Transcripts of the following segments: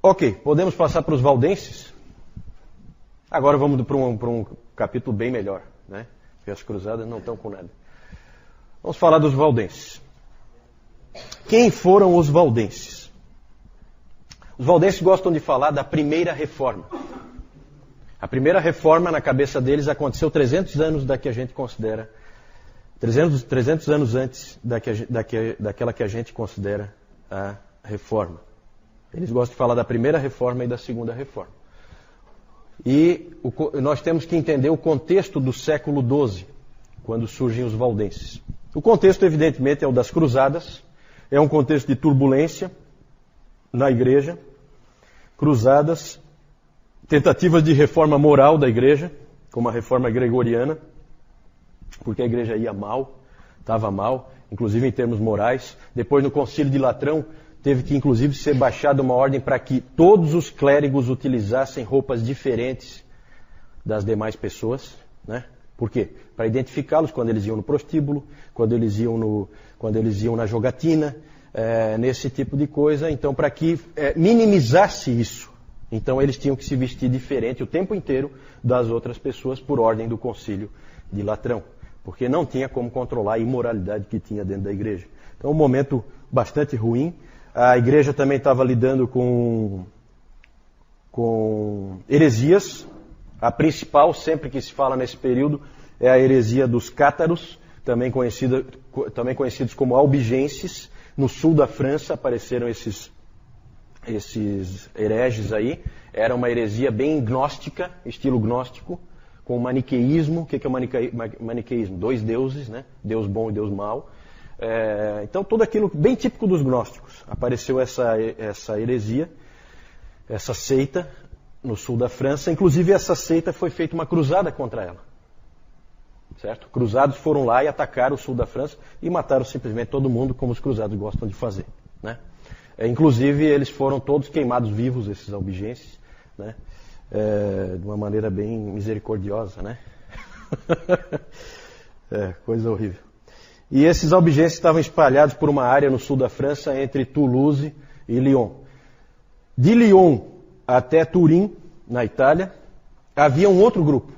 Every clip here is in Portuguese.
Ok, podemos passar para os valdenses? Agora vamos para um capítulo bem melhor, né? Porque as cruzadas não estão com nada. Vamos falar dos valdenses. Quem foram os valdenses? Os valdenses gostam de falar da primeira reforma. A primeira reforma, na cabeça deles, aconteceu 300 anos da que a gente considera, 300 anos antes daquela que a gente considera a reforma. Eles gostam de falar da primeira reforma e da segunda reforma. E nós temos que entender o contexto do século XII, quando surgem os valdenses. O contexto, evidentemente, é o das cruzadas, é um contexto de turbulência na igreja, cruzadas, tentativas de reforma moral da igreja, como a reforma gregoriana, porque a igreja ia mal, estava mal, inclusive em termos morais. Depois, no Concílio de Latrão, teve que, inclusive, ser baixada uma ordem para que todos os clérigos utilizassem roupas diferentes das demais pessoas, né? Por quê? Para identificá-los quando eles iam no prostíbulo, quando eles iam na jogatina, nesse tipo de coisa. Então, para que minimizasse isso, então eles tinham que se vestir diferente o tempo inteiro das outras pessoas por ordem do Concílio de Latrão, porque não tinha como controlar a imoralidade que tinha dentro da igreja. Então, um momento bastante ruim. A igreja também estava lidando com heresias. A principal, sempre que se fala nesse período, é a heresia dos cátaros, também conhecidos como albigenses. No sul da França apareceram esses hereges aí. Era uma heresia bem gnóstica, estilo gnóstico, com maniqueísmo. O que é o maniqueísmo? Dois deuses, né? Deus bom e Deus mau. Então, tudo aquilo bem típico dos gnósticos. Apareceu essa heresia, essa seita no sul da França. Inclusive, essa seita foi feita uma cruzada contra ela. Certo? Cruzados foram lá e atacaram o sul da França e mataram simplesmente todo mundo, como os cruzados gostam de fazer, né? Inclusive, eles foram todos queimados vivos, esses albigenses, né? De uma maneira bem misericordiosa, né? Coisa horrível. E esses albigenses estavam espalhados por uma área no sul da França, entre Toulouse e Lyon. De Lyon até Turim, na Itália, havia um outro grupo.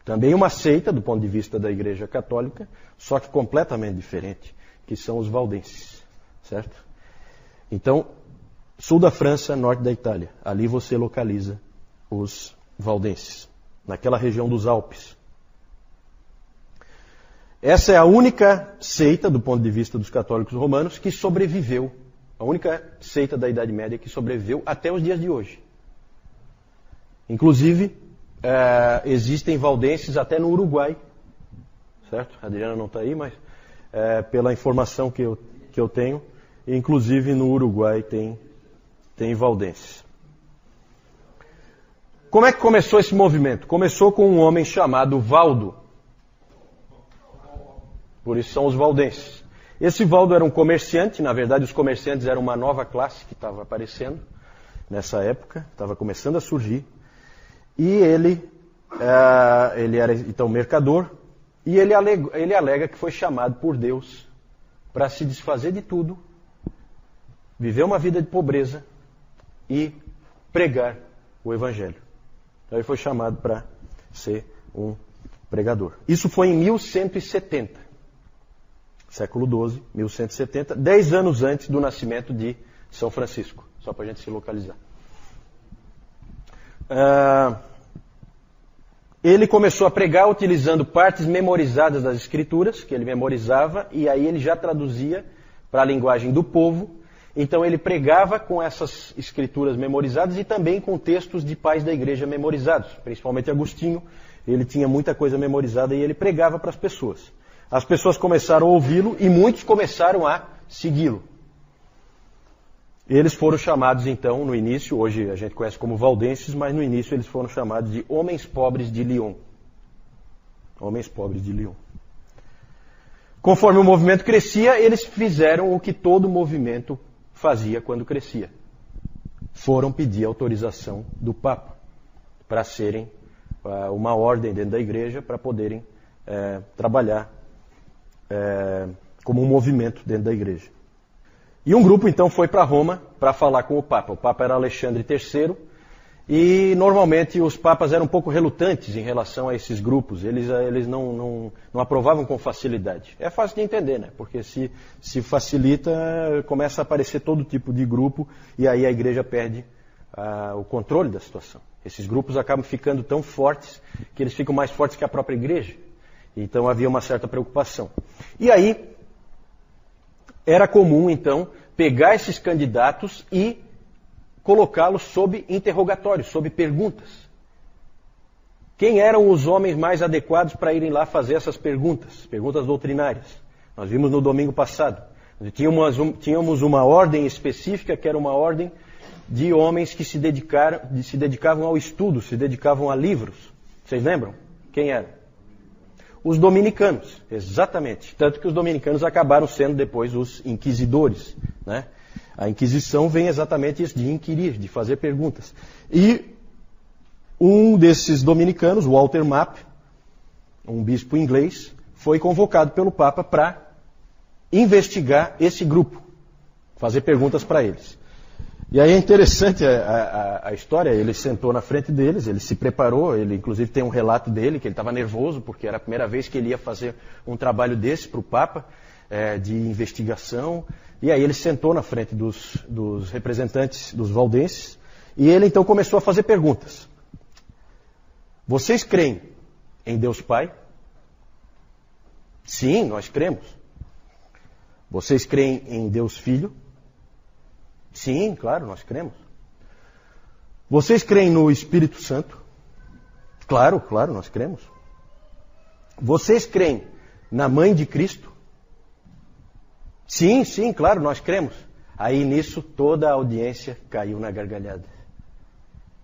Também uma seita, do ponto de vista da Igreja Católica, só que completamente diferente, que são os valdenses, certo? Então, sul da França, norte da Itália, ali você localiza os valdenses, naquela região dos Alpes. Essa é a única seita, do ponto de vista dos católicos romanos, que sobreviveu, a única seita da Idade Média que sobreviveu até os dias de hoje. Inclusive, existem valdenses até no Uruguai, certo? A Adriana não está aí, mas pela informação que eu tenho, inclusive no Uruguai tem valdenses. Como é que começou esse movimento? Começou com um homem chamado Valdo. Por isso são os valdenses. Esse Valdo era um comerciante, na verdade os comerciantes eram uma nova classe que estava aparecendo nessa época, estava começando a surgir. E ele era então mercador, e ele alega que foi chamado por Deus para se desfazer de tudo, viver uma vida de pobreza e pregar o Evangelho. Então ele foi chamado para ser um pregador. Isso foi em 1170, século XII, 1170, 10 anos antes do nascimento de São Francisco, só para a gente se localizar. Ele começou a pregar utilizando partes memorizadas das Escrituras, que ele memorizava, e aí ele já traduzia para a linguagem do povo. Então ele pregava com essas Escrituras memorizadas e também com textos de pais da igreja memorizados, principalmente Agostinho. Ele tinha muita coisa memorizada e ele pregava para as pessoas. As pessoas começaram a ouvi-lo e muitos começaram a segui-lo. Eles foram chamados, então, no início, hoje a gente conhece como valdenses, mas no início eles foram chamados de homens pobres de Lyon. Homens pobres de Lyon. Conforme o movimento crescia, eles fizeram o que todo movimento fazia quando crescia. Foram pedir autorização do Papa para serem uma ordem dentro da igreja, para poderem trabalhar como um movimento dentro da igreja. E um grupo então foi para Roma para falar com o Papa. O Papa era Alexandre III e normalmente os papas eram um pouco relutantes em relação a esses grupos. Eles não aprovavam com facilidade. É fácil de entender, né? Porque se facilita, começa a aparecer todo tipo de grupo e aí a igreja perde o controle da situação. Esses grupos acabam ficando tão fortes que eles ficam mais fortes que a própria igreja. Então havia uma certa preocupação. E aí era comum, então, pegar esses candidatos e colocá-los sob interrogatório, sob perguntas. Quem eram os homens mais adequados para irem lá fazer essas perguntas? Perguntas doutrinárias. Nós vimos no domingo passado. Tínhamos uma ordem específica, que era uma ordem de homens que se dedicavam ao estudo, se dedicavam a livros. Vocês lembram? Quem eram? Os dominicanos, exatamente. Tanto que os dominicanos acabaram sendo depois os inquisidores, né? A Inquisição vem exatamente isso, de inquirir, de fazer perguntas. E um desses dominicanos, Walter Map, um bispo inglês, foi convocado pelo Papa para investigar esse grupo, fazer perguntas para eles. E aí é interessante a história, ele sentou na frente deles, ele se preparou, ele inclusive tem um relato dele, que ele estava nervoso, porque era a primeira vez que ele ia fazer um trabalho desse para o Papa, de investigação. E aí ele sentou na frente dos representantes dos valdenses, e ele então começou a fazer perguntas. Vocês creem em Deus Pai? Sim, nós cremos. Vocês creem em Deus Filho? Sim, claro, nós cremos. Vocês creem no Espírito Santo? Claro, nós cremos. Vocês creem na Mãe de Cristo? Sim, claro, nós cremos. Aí nisso toda a audiência caiu na gargalhada.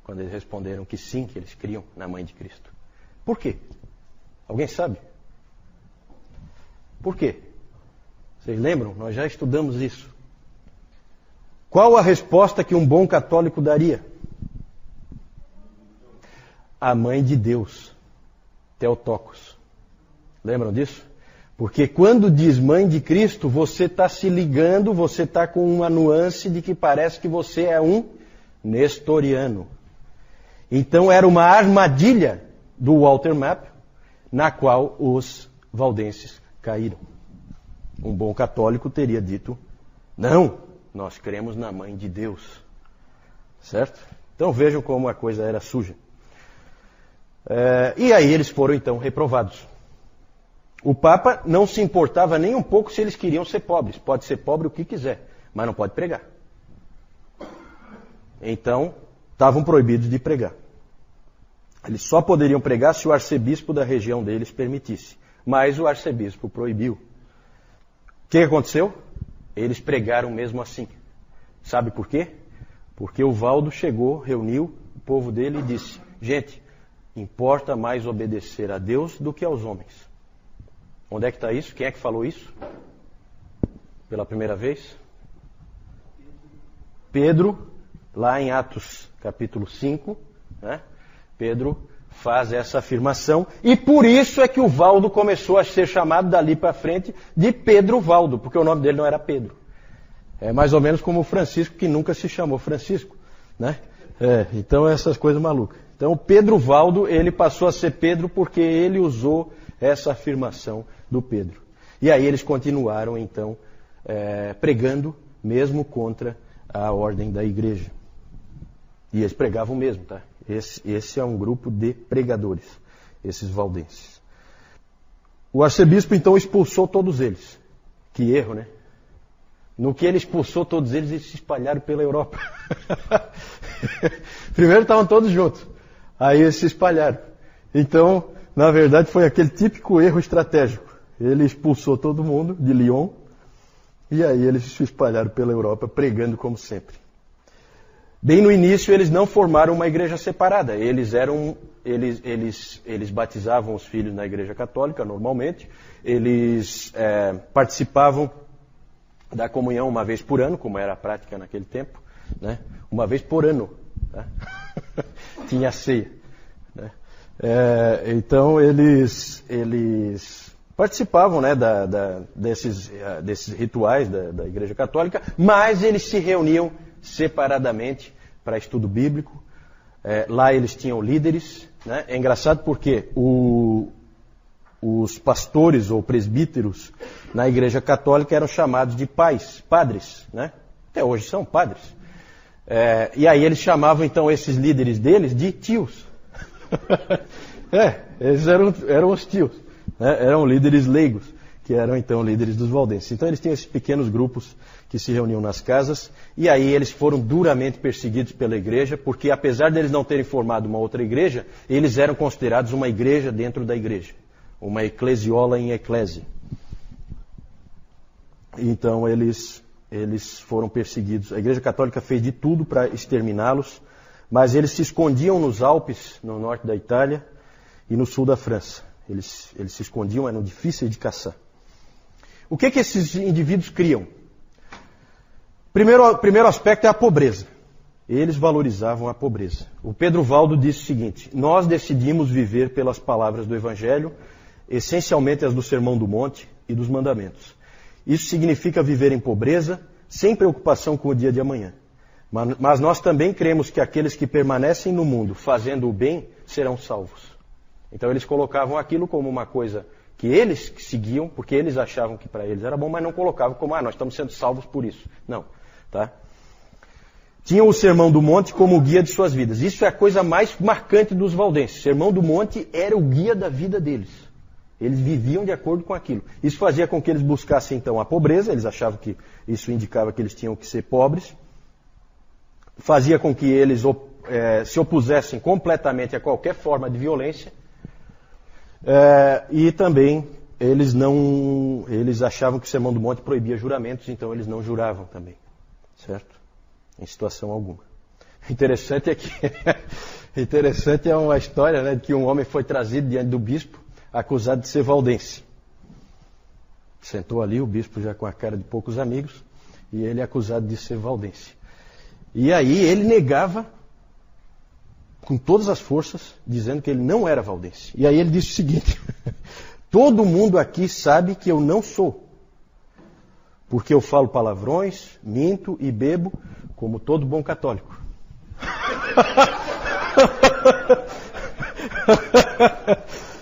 Quando eles responderam que sim, que eles criam na Mãe de Cristo. Por quê? Alguém sabe? Por quê? Vocês lembram? Nós já estudamos isso. Qual a resposta que um bom católico daria? A Mãe de Deus, Theotokos. Lembram disso? Porque quando diz Mãe de Cristo, você está se ligando, você está com uma nuance de que parece que você é um nestoriano. Então era uma armadilha do Walter Map, na qual os valdenses caíram. Um bom católico teria dito, não, nós cremos na Mãe de Deus. Certo? Então vejam como a coisa era suja. E aí eles foram então reprovados. O Papa não se importava nem um pouco se eles queriam ser pobres. Pode ser pobre o que quiser, mas não pode pregar. Então, estavam proibidos de pregar. Eles só poderiam pregar se o arcebispo da região deles permitisse. Mas o arcebispo proibiu. O que aconteceu? Eles pregaram mesmo assim. Sabe por quê? Porque o Valdo chegou, reuniu o povo dele e disse, gente, importa mais obedecer a Deus do que aos homens. Onde é que está isso? Quem é que falou isso? Pela primeira vez? Pedro, lá em Atos capítulo 5, né? Pedro faz essa afirmação e por isso é que o Valdo começou a ser chamado dali para frente de Pedro Valdo, porque o nome dele não era Pedro. É mais ou menos como o Francisco, que nunca se chamou Francisco, né? Então essas coisas malucas. Então Pedro Valdo, ele passou a ser Pedro porque ele usou essa afirmação do Pedro. E aí eles continuaram então pregando mesmo contra a ordem da igreja. E eles pregavam mesmo, tá? Esse é um grupo de pregadores, esses valdenses. O arcebispo então expulsou todos eles. Que erro, né? No que ele expulsou todos eles, eles se espalharam pela Europa. Primeiro estavam todos juntos, aí eles se espalharam. Então, na verdade, foi aquele típico erro estratégico. Ele expulsou todo mundo de Lyon, e aí eles se espalharam pela Europa, pregando como sempre. Bem no início, eles não formaram uma igreja separada. Eles batizavam os filhos na igreja católica, normalmente. Eles participavam da comunhão uma vez por ano, como era a prática naquele tempo, né? Uma vez por ano, tá? Tinha ceia, né? Então eles participavam, né, desses rituais da Igreja Católica, mas eles se reuniam separadamente para estudo bíblico. Lá eles tinham líderes, né? É engraçado porque os pastores ou presbíteros na Igreja Católica eram chamados de padres, né? Até hoje são padres. E aí eles chamavam então esses líderes deles de tios. Eles eram os tios, né? Eram líderes leigos, que eram então líderes dos valdenses. Então eles tinham esses pequenos grupos que se reuniam nas casas, e aí eles foram duramente perseguidos pela igreja, porque apesar deles não terem formado uma outra igreja, eles eram considerados uma igreja dentro da igreja, uma eclesiola em eclésia. Então eles foram perseguidos. A Igreja Católica fez de tudo para exterminá-los, mas eles se escondiam nos Alpes, no norte da Itália, e no sul da França. Eles se escondiam, eram difíceis de caçar. O que esses indivíduos criam? Primeiro aspecto é a pobreza. Eles valorizavam a pobreza. O Pedro Valdo disse o seguinte: nós decidimos viver pelas palavras do Evangelho, essencialmente as do Sermão do Monte e dos Mandamentos. Isso significa viver em pobreza, sem preocupação com o dia de amanhã. Mas nós também cremos que aqueles que permanecem no mundo fazendo o bem serão salvos. Então eles colocavam aquilo como uma coisa que eles seguiam, porque eles achavam que para eles era bom, mas não colocavam como, nós estamos sendo salvos por isso. Não, tá? Tinham o Sermão do Monte como o guia de suas vidas. Isso é a coisa mais marcante dos valdenses. O Sermão do Monte era o guia da vida deles. Eles viviam de acordo com aquilo. Isso fazia com que eles buscassem então a pobreza, eles achavam que isso indicava que eles tinham que ser pobres. Fazia com que eles se opusessem completamente a qualquer forma de violência. E também eles achavam que o Sermão do Monte proibia juramentos, então eles não juravam também, certo? Em situação alguma. Interessante é uma história, né, de que um homem foi trazido diante do bispo, acusado de ser valdense. Sentou ali, o bispo já com a cara de poucos amigos, e ele é acusado de ser valdense. E aí ele negava com todas as forças, dizendo que ele não era valdense. E aí ele disse o seguinte: todo mundo aqui sabe que eu não sou, porque eu falo palavrões, minto e bebo, como todo bom católico.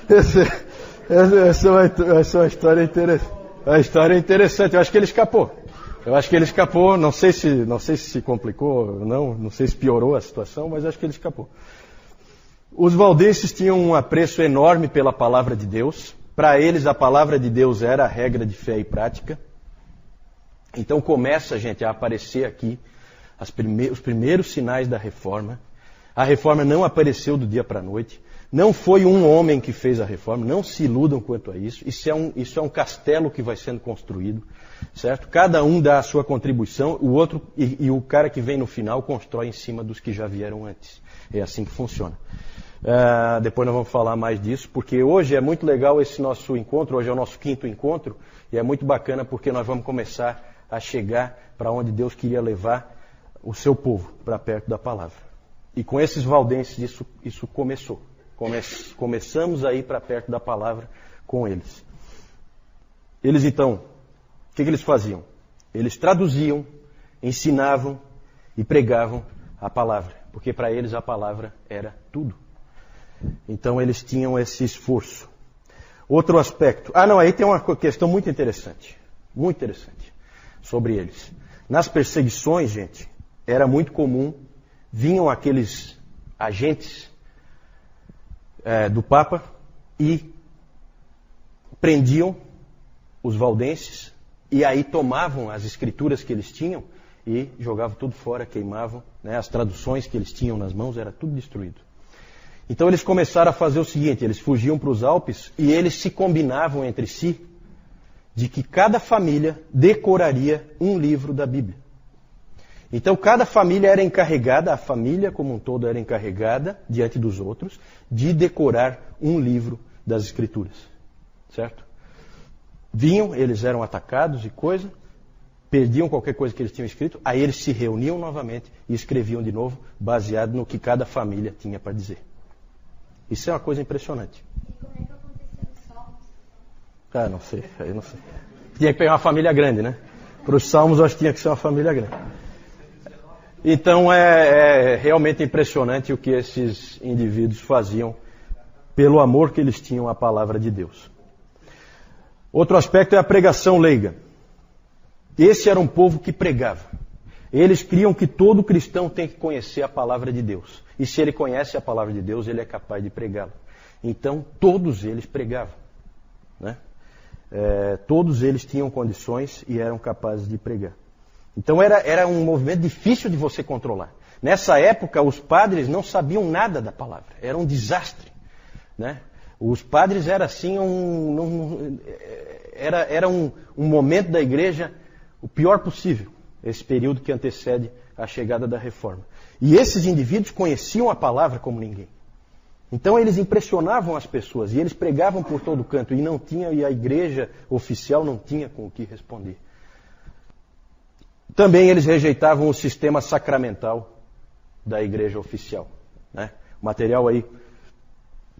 Essa é uma história interessante. A história é interessante. Eu acho que ele escapou. Não sei se complicou ou não sei se piorou a situação, mas acho que ele escapou. Os valdenses tinham um apreço enorme pela palavra de Deus. Para eles, a palavra de Deus era a regra de fé e prática. Então começa, gente, a aparecer aqui os primeiros sinais da reforma. A reforma não apareceu do dia para a noite. Não foi um homem que fez a reforma. Não se iludam quanto a isso. Isso é um castelo que vai sendo construído, certo? Cada um dá a sua contribuição, o outro e o cara que vem no final constrói em cima dos que já vieram antes. É assim que funciona. Depois nós vamos falar mais disso, porque hoje é muito legal esse nosso encontro. Hoje é o nosso 5º encontro e é muito bacana porque nós vamos começar a chegar para onde Deus queria levar o seu povo, para perto da palavra. E com esses valdenses isso começou. Começamos a ir para perto da palavra com eles. Eles então, o que eles faziam? Eles traduziam, ensinavam e pregavam a palavra, porque para eles a palavra era tudo. Então eles tinham esse esforço. Outro aspecto. Aí tem uma questão muito interessante sobre eles. Nas perseguições, gente, era muito comum, vinham aqueles agentes do Papa e prendiam os valdenses e aí tomavam as escrituras que eles tinham e jogavam tudo fora, queimavam, né? As traduções que eles tinham nas mãos, era tudo destruído. Então eles começaram a fazer o seguinte: eles fugiam para os Alpes e eles se combinavam entre si de que cada família decoraria um livro da Bíblia. Então cada família era encarregada, a família como um todo era encarregada, diante dos outros, de decorar um livro das Escrituras. Certo? Vinham, eles eram atacados e coisa, perdiam qualquer coisa que eles tinham escrito, aí eles se reuniam novamente e escreviam de novo, baseado no que cada família tinha para dizer. Isso é uma coisa impressionante. E como é que aconteceu os salmos? Ah, não sei, eu não sei. Tinha que pegar uma família grande, né? Para os salmos, eu acho que tinha que ser uma família grande. Então é realmente impressionante o que esses indivíduos faziam pelo amor que eles tinham à palavra de Deus. Outro aspecto é a pregação leiga. Esse era um povo que pregava. Eles criam que todo cristão tem que conhecer a palavra de Deus. E se ele conhece a palavra de Deus, ele é capaz de pregá-la. Então, todos eles pregavam, né? Todos eles tinham condições e eram capazes de pregar. Então, era um movimento difícil de você controlar. Nessa época, os padres não sabiam nada da palavra. Era um desastre, né? Os padres era assim, era um momento da igreja o pior possível. Esse período que antecede a chegada da reforma. E esses indivíduos conheciam a palavra como ninguém. Então eles impressionavam as pessoas e eles pregavam por todo canto e a igreja oficial não tinha com o que responder. Também eles rejeitavam o sistema sacramental da igreja oficial, né? O material aí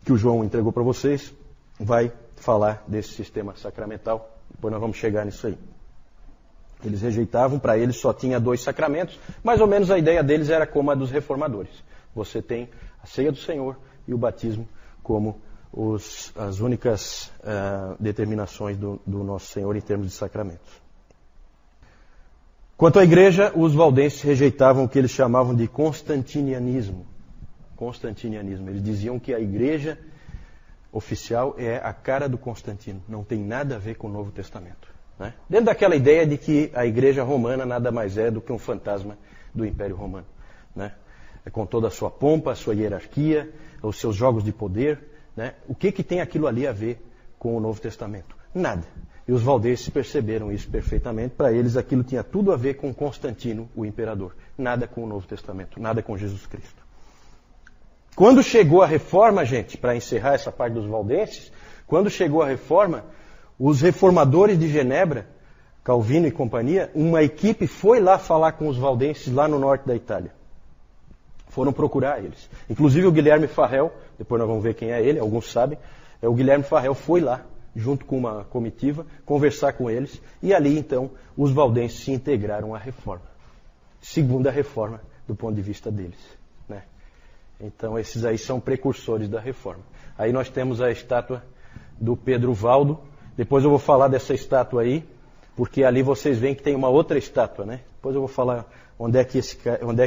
que o João entregou para vocês vai falar desse sistema sacramental. Depois nós vamos chegar nisso aí. Eles rejeitavam, para eles só tinha 2 sacramentos, mais ou menos a ideia deles era como a dos reformadores. Você tem a ceia do Senhor e o batismo como as únicas determinações do nosso Senhor em termos de sacramentos. Quanto à igreja, os valdenses rejeitavam o que eles chamavam de constantinianismo. Constantinianismo. Eles diziam que a igreja oficial é a cara do Constantino, não tem nada a ver com o Novo Testamento. Né? Dentro daquela ideia de que a igreja romana nada mais é do que um fantasma do Império Romano. Né? Com toda a sua pompa, a sua hierarquia, os seus jogos de poder. Né? O que tem aquilo ali a ver com o Novo Testamento? Nada. E os valdenses perceberam isso perfeitamente. Para eles aquilo tinha tudo a ver com Constantino, o imperador. Nada com o Novo Testamento, nada com Jesus Cristo. Quando chegou a reforma, gente, para encerrar essa parte dos valdenses, quando chegou a reforma, os reformadores de Genebra, Calvino e companhia, uma equipe foi lá falar com os valdenses lá no norte da Itália. Foram procurar eles. Inclusive o Guilherme Farrell, depois nós vamos ver quem é ele, alguns sabem, o Guilherme Farrell foi lá, junto com uma comitiva, conversar com eles, e ali então os valdenses se integraram à reforma. Segunda reforma, do ponto de vista deles. Né? Então esses aí são precursores da reforma. Aí nós temos a estátua do Pedro Valdo. Depois eu vou falar dessa estátua aí, porque ali vocês veem que tem uma outra estátua, né? Depois eu vou falar onde é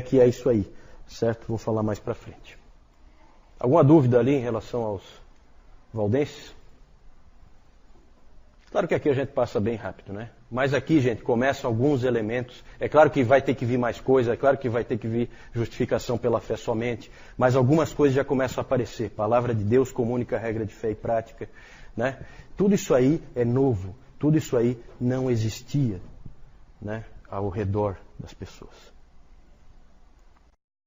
que é isso aí, certo? Vou falar mais para frente. Alguma dúvida ali em relação aos valdenses? Claro que aqui a gente passa bem rápido, né? Mas aqui, gente, começam alguns elementos. É claro que vai ter que vir mais coisa, é claro que vai ter que vir justificação pela fé somente, mas algumas coisas já começam a aparecer. Palavra de Deus como única regra de fé e prática, né? Tudo isso aí é novo, tudo isso aí não existia, né, ao redor das pessoas.